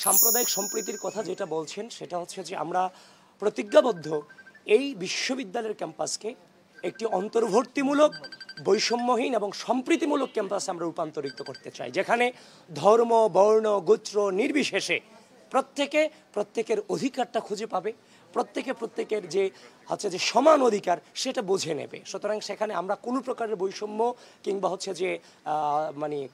সাম্প্রদায়িক সম্প্রীতির কথা যেটা বলছেন সেটা হচ্ছে যে আমরা প্রতিজ্ঞাবদ্ধ এই বিশ্ববিদ্যালয়ের ক্যাম্পাসকে একটি অন্তর্ভুক্তিমূলক বৈষম্যহীন এবং সম্প্রীতিমূলক ক্যাম্পাসে আমরা রূপান্তরিত করতে চাই, যেখানে ধর্ম বর্ণ গোত্র নির্বিশেষে প্রত্যেকের অধিকারটা খুঁজে পাবে, প্রত্যেকের যে সমান অধিকার সেটা বুঝে নেবে। সুতরাং সেখানে আমরা কোনো প্রকারের বৈষম্য কিংবা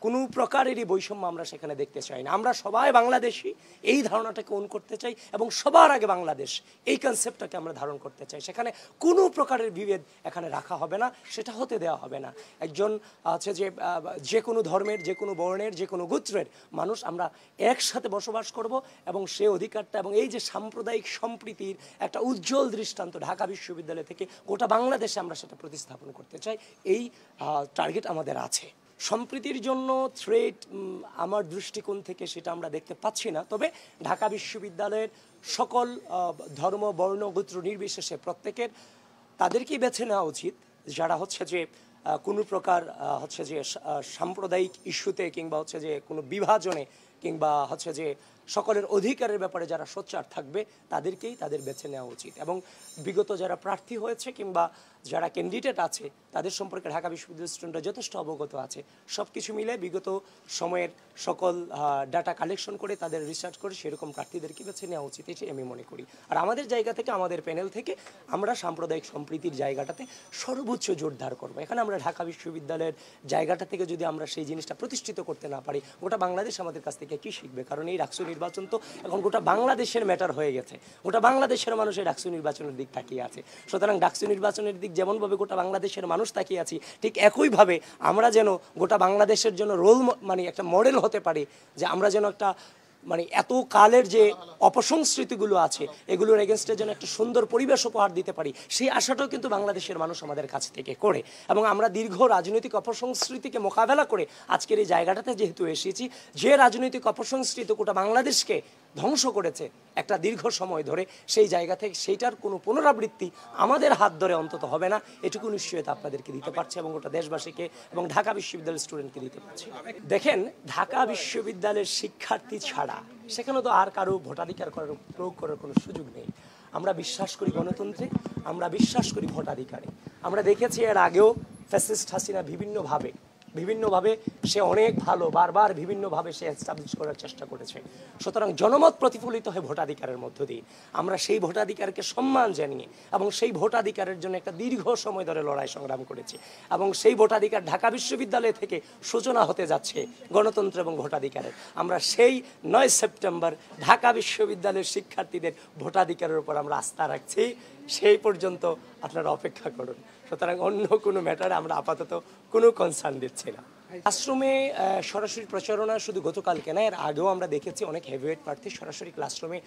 কোনো প্রকারেরই বৈষম্য আমরা সেখানে দেখতে চাই না। আমরা সবাই বাংলাদেশি, এই ধারণাটাকে ওন করতে চাই এবং সবার আগে বাংলাদেশ এই কনসেপ্টটাকে আমরা ধারণ করতে চাই। সেখানে কোনো প্রকারের বিভেদ এখানে রাখা হবে না, সেটা হতে দেওয়া হবে না। একজন যে কোনো ধর্মের, যে কোনো বর্ণের, যে কোনো গোত্রের মানুষ আমরা একসাথে বসবাস করব এবং সে অধিকারটা এবং এই যে সাম্প্রদায়িক সম্প্রীতির একটা উজ্জ্বল দৃষ্টান্ত ঢাকা বিশ্ববিদ্যালয় থেকে গোটা বাংলাদেশে আমরা সেটা প্রতিস্থাপন করতে চাই। এই টার্গেট আমাদের আছে। সম্প্রীতির জন্য থ্রেট আমার দৃষ্টিকোণ থেকে সেটা আমরা দেখতে পাচ্ছি না, তবে ঢাকা বিশ্ববিদ্যালয়ের সকল ধর্ম বর্ণ গোত্র নির্বিশেষে তাদেরকেই বেছে নেওয়া উচিত যারা কোনো প্রকার সাম্প্রদায়িক ইস্যুতে কিংবা কোনো বিভাজনে কিংবা সকলের অধিকারের ব্যাপারে যারা সোচ্চার থাকবে তাদের বেছে নেওয়া উচিত। এবং বিগত যারা প্রার্থী হয়েছে কিংবা যারা ক্যান্ডিডেট আছে তাদের সম্পর্কে ঢাকা বিশ্ববিদ্যালয়ের স্টুডেন্টরা যথেষ্ট অবগত আছে। সব কিছু মিলে বিগত সময়ের সকল ডাটা কালেকশন করে তাদের রিসার্চ করে সেরকম প্রার্থীদেরকে বেছে নেওয়া উচিত, এটাই আমি মনে করি। আর আমাদের জায়গা থেকে, আমাদের প্যানেল থেকে আমরা সাম্প্রদায়িক সম্প্রীতির জায়গাটাতে সর্বোচ্চ জোরদার করবো। এখানে আমরা ঢাকা বিশ্ববিদ্যালয়ের জায়গাটা থেকে যদি আমরা সেই জিনিসটা প্রতিষ্ঠিত করতে না পারি, গোটা বাংলাদেশ আমাদের কাছ থেকে কী শিখবে? কারণ এই ডাকসু নির্বাচন তো এখন গোটা বাংলাদেশের ম্যাটার হয়ে গেছে। গোটা বাংলাদেশের মানুষ এই ডাকসু নির্বাচনের দিক তাকিয়ে আছে। সুতরাং ডাকসু নির্বাচনের দিক যেমনভাবে গোটা বাংলাদেশের মানুষ তাকিয়ে আছি, ঠিক একইভাবে আমরা যেন গোটা বাংলাদেশের জন্য একটা মডেল হতে পারি, যে আমরা যেন এত কালের যে অপসংস্কৃতিগুলো আছে এগুলোর এগেনস্টে যেন একটা সুন্দর পরিবেশ উপহার দিতে পারি, সেই আশাটাও কিন্তু বাংলাদেশের মানুষ আমাদের কাছ থেকে করে। এবং আমরা দীর্ঘ রাজনৈতিক অপসংস্কৃতিকে মোকাবেলা করে আজকের এই জায়গাটাতে যেহেতু এসেছি, যে রাজনৈতিক অপসংস্কৃতি গোটা বাংলাদেশকে ধ্বংস করেছে একটা দীর্ঘ সময় ধরে, সেই জায়গা থেকে সেইটার কোনো পুনরাবৃত্তি আমাদের হাত ধরে অন্তত হবে না, এটুকু নিশ্চয়তা আপনাদেরকে দিতে পারছে এবং গোটা দেশবাসীকে এবং ঢাকা বিশ্ববিদ্যালয়ের স্টুডেন্টকে দিতে পারছে। দেখেন, ঢাকা বিশ্ববিদ্যালয়ের শিক্ষার্থী ছাড়া সেখানে তো আর কারো ভোটাধিকার প্রয়োগ করার কোনো সুযোগ নেই। আমরা বিশ্বাস করি গণতন্ত্রে, আমরা বিশ্বাস করি ভোটাধিকারে। আমরা দেখেছি এর আগেও ফ্যাসিস্ট হাসিনা বিভিন্নভাবে সে অনেক ভালো, বারবার বিভিন্নভাবে সে এস্টাবলিশ করার চেষ্টা করেছে। সুতরাং জনমত প্রতিফলিত হয় ভোটাধিকারের মধ্য দিয়ে। আমরা সেই ভোটাধিকারকে সম্মান জানিয়ে এবং সেই ভোটাধিকারের জন্য একটা দীর্ঘ সময় ধরে লড়াই সংগ্রাম করেছি এবং সেই ভোটাধিকার ঢাকা বিশ্ববিদ্যালয় থেকে সূচনা হতে যাচ্ছে গণতন্ত্র এবং ভোটাধিকারের। আমরা সেই 9 সেপ্টেম্বর ঢাকা বিশ্ববিদ্যালয়ের শিক্ষার্থীদের ভোটাধিকারের উপর আমরা আস্থা রাখছি। সেই পর্যন্ত আপনারা অপেক্ষা করুন। সুতরাং অন্য কোনো ম্যাটারে আমরা আপাতত কোনো কনসার্ন দিচ্ছি না। ক্লাসরুমে সরাসরি প্রচারণা শুধু গতকালকে না, এর আগেও আমরা দেখেছি অনেক হেভিওয়েট প্রার্থী সরাসরি ক্লাসরুমে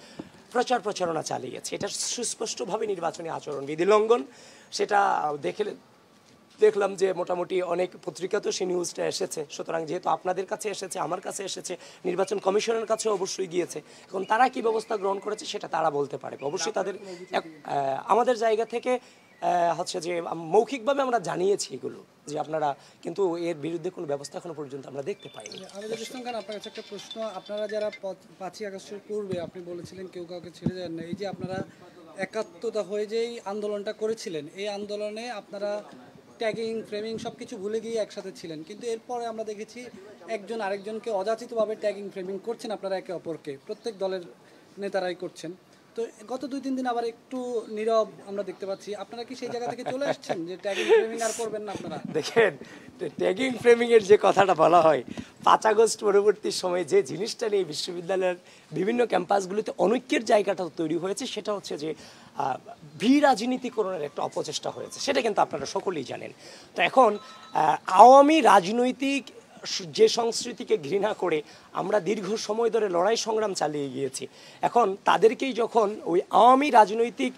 প্রচারণা চালিয়েছে। এটা সুস্পষ্টভাবে নির্বাচনী আচরণবিধি লঙ্ঘন। সেটা দেখলাম যে মোটামুটি অনেক পত্রিকাতেও সেই নিউজটা এসেছে। সুতরাং যেহেতু আপনাদের কাছে এসেছে, আমার কাছে এসেছে, নির্বাচন কমিশনের কাছে অবশ্যই গিয়েছে, এখন তারা কি ব্যবস্থা গ্রহণ করেছে সেটা তারা বলতে পারে। অবশ্যই তাদের আমাদের জায়গা থেকে যে মৌখিকভাবে আমরা জানিয়েছি এগুলো, যে আপনারা, কিন্তু এর বিরুদ্ধে কোনো ব্যবস্থা এখনো পর্যন্ত আমরা দেখতে পাইনি। আপনার কাছে একটা প্রশ্ন, আপনারা যারা 5ই আগস্টের পূর্বে আপনি বলেছিলেন কেউ কাউকে ছেড়ে যান না, এই যে আপনারা একাত্মতা হয়ে যেই আন্দোলনটা করেছিলেন, এই আন্দোলনে আপনারা ট্যাগিং ফ্রেমিং সব কিছু ভুলে গিয়ে একসাথে ছিলেন, কিন্তু এরপরে আমরা দেখেছি একজন আরেকজনকে অযাচিতভাবে ট্যাগিং ফ্রেমিং করছেন আপনারা একে অপরকে, প্রত্যেক দলের নেতারাই করছেন। তো গত 2-3 দিন আবার একটু নীরব আমরা দেখতে পাচ্ছি, আপনারা কি সেই জায়গা থেকে চলে আসছেন যে ট্যাগিং ফ্রেমিং আর করবেন না আপনারা? দেখেন, ট্যাগিং ফ্রেমিং এর যে কথাটা বলা হয়, 5 আগস্ট পরবর্তী সময়ে যে জিনিসটা নিয়ে বিশ্ববিদ্যালয়ের বিভিন্ন ক্যাম্পাসগুলিতে অনৈক্যের জায়গাটা তৈরি হয়েছে, সেটা হচ্ছে যে রাজনীতিকরণের একটা অপচেষ্টা হয়েছে। সেটা কিন্তু আপনারা সকলেই জানেন। তো এখন আওয়ামী রাজনৈতিক যে সংস্কৃতিকে ঘৃণা করে আমরা দীর্ঘ সময় ধরে লড়াই সংগ্রাম চালিয়ে গিয়েছি, এখন তাদেরকেই যখন ওই আওয়ামী রাজনৈতিক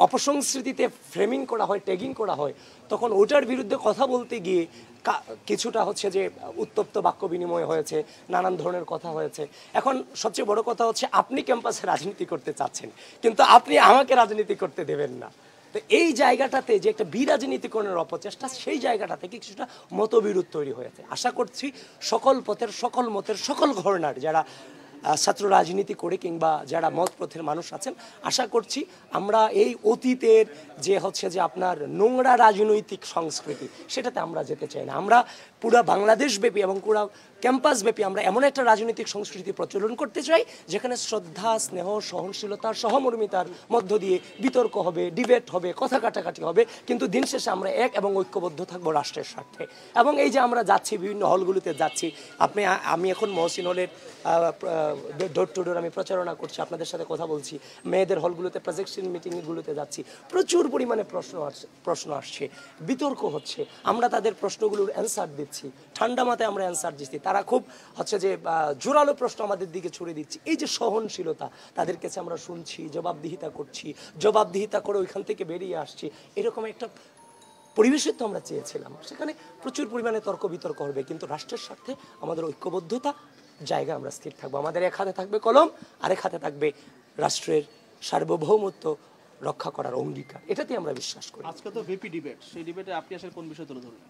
অপসংস্কৃতিতে ফ্রেমিং করা হয়, ট্যাগিং করা হয়, তখন ওটার বিরুদ্ধে কথা বলতে গিয়ে কিছুটা যে উত্তপ্ত বাক্য বিনিময় হয়েছে, নানান ধরনের কথা হয়েছে। এখন সবচেয়ে বড় কথা হচ্ছে, আপনি ক্যাম্পাসে রাজনীতি করতে চাচ্ছেন, কিন্তু আপনি আমাকে রাজনীতি করতে দেবেন না। তো এই জায়গাটাতে যে একটা বিরাজনীতিকরণের অপচেষ্টা, সেই জায়গাটা থেকে কিছুটা মতবিরোধ তৈরি হয়েছে। আশা করছি সকল পথের, সকল মতের, সকল ঘরানার যারা ছাত্র রাজনীতি করে কিংবা যারা মত পথের মানুষ আছেন, আশা করছি আমরা এই অতীতের যে হচ্ছে যে আপনার নোংরা রাজনৈতিক সংস্কৃতি সেটাতে আমরা যেতে চাই না। আমরা পুরো বাংলাদেশব্যাপী এবং পুরো ক্যাম্পাসব্যাপী আমরা এমন একটা রাজনৈতিক সংস্কৃতি প্রচলন করতে চাই যেখানে শ্রদ্ধা, স্নেহ, সহনশীলতা, সহমর্মিতার মধ্য দিয়ে বিতর্ক হবে, ডিবেট হবে, কথা কাটাকাটি হবে, কিন্তু দিন শেষে আমরা এক এবং ঐক্যবদ্ধ থাকবো রাষ্ট্রের স্বার্থে। এবং এই যে আমরা যাচ্ছি বিভিন্ন হলগুলোতে যাচ্ছি, আমি এখন মহসিন হলের ডোর টু ডোর আমি প্রচারণা করছি, আপনাদের সাথে কথা বলছি, মেয়েদের হলগুলোতে প্রজেকশন মিটিংগুলোতে যাচ্ছি, প্রচুর পরিমাণে প্রশ্ন আসছে, বিতর্ক হচ্ছে, আমরা তাদের প্রশ্নগুলোর অ্যান্সার দিচ্ছি, ঠান্ডা মাথায় আমরা অ্যান্সার দিচ্ছি, তারা খুব হচ্ছে যে জোরালো প্রশ্ন আমাদের দিকে ছুড়ে দিচ্ছি। এই যে সহনশীলতা, তাদের কাছে আমরা শুনছি, জবাবদিহিতা করছি, জবাবদিহিতা করে ওইখান থেকে বেরিয়ে আসছি, এরকম একটা পরিবেশের তো আমরা চেয়েছিলাম। সেখানে প্রচুর পরিমাণে তর্ক বিতর্ক হবে, কিন্তু রাষ্ট্রের স্বার্থে আমাদের ঐক্যবদ্ধতা জায়গায় আমরা স্থির থাকবো। আমাদের এক হাতে থাকবে কলম, আরেক হাতে থাকবে রাষ্ট্রের সার্বভৌমত্ব রক্ষা করার অঙ্গীকার। এটাতে আমরা বিশ্বাস করি। আজকে তো ভিপি ডিবেট, সেই ডিবেটে আপনি আসলে কোন বিষয় তুলে ধরবেন?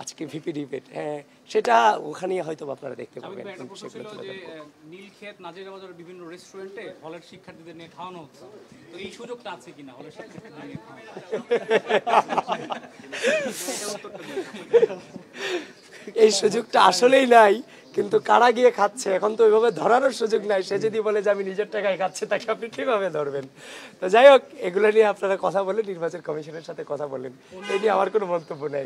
আজকে ভিপি ডিবেট, হ্যাঁ সেটা ওখানেই হয়তো আপনারা দেখতে পাবেন। একটা প্রশ্ন ছিল যে নীলক্ষেত, নাজিরাবাজার বিভিন্ন রেস্টুরেন্টে হলের শিক্ষার্থীদের নিয়ে খাওয়ানো হচ্ছে, তো এই সুযোগটা আছে কিনা হলের শিক্ষার্থীদের নিয়ে এই সুযোগটা আসলেই নাই, কিন্তু কারা গিয়ে খাচ্ছে এখন তো ওইভাবে ধরানোর সুযোগ নাই। সে যদি বলে যে আমি নিজের টাকায় খাচ্ছে, তাকে আপনি কিভাবে ধরবেন? তো যাই হোক, এগুলো নিয়ে আপনারা কথা বলেন, নির্বাচন কমিশনের সাথে কথা বলেন, এই নিয়ে আমার কোনো মন্তব্য নাই।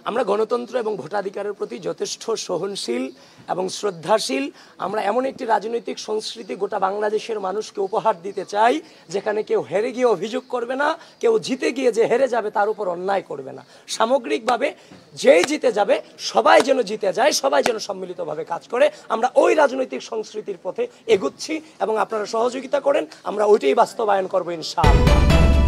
আমরা গণতন্ত্র এবং ভোটাধিকারের প্রতি যথেষ্ট সহনশীল এবং শ্রদ্ধাশীল। আমরা এমন একটি রাজনৈতিক সংস্কৃতি গোটা বাংলাদেশের মানুষকে উপহার দিতে চাই যেখানে কেউ হেরে গিয়ে অভিযোগ করবে না, কেউ জিতে গিয়ে যে হেরে যাবে তার উপর অন্যায় করবে না। সামগ্রিকভাবে যেই জিতে যাবে সবাই যেন জিতে যায়, সবাই যেন সম্মিলিতভাবে কাজ করে। আমরা ওই রাজনৈতিক সংস্কৃতির পথে এগুচ্ছি এবং আপনারা সহযোগিতা করেন, আমরা ওইটাই বাস্তবায়ন করবো ইনশাআল্লাহ।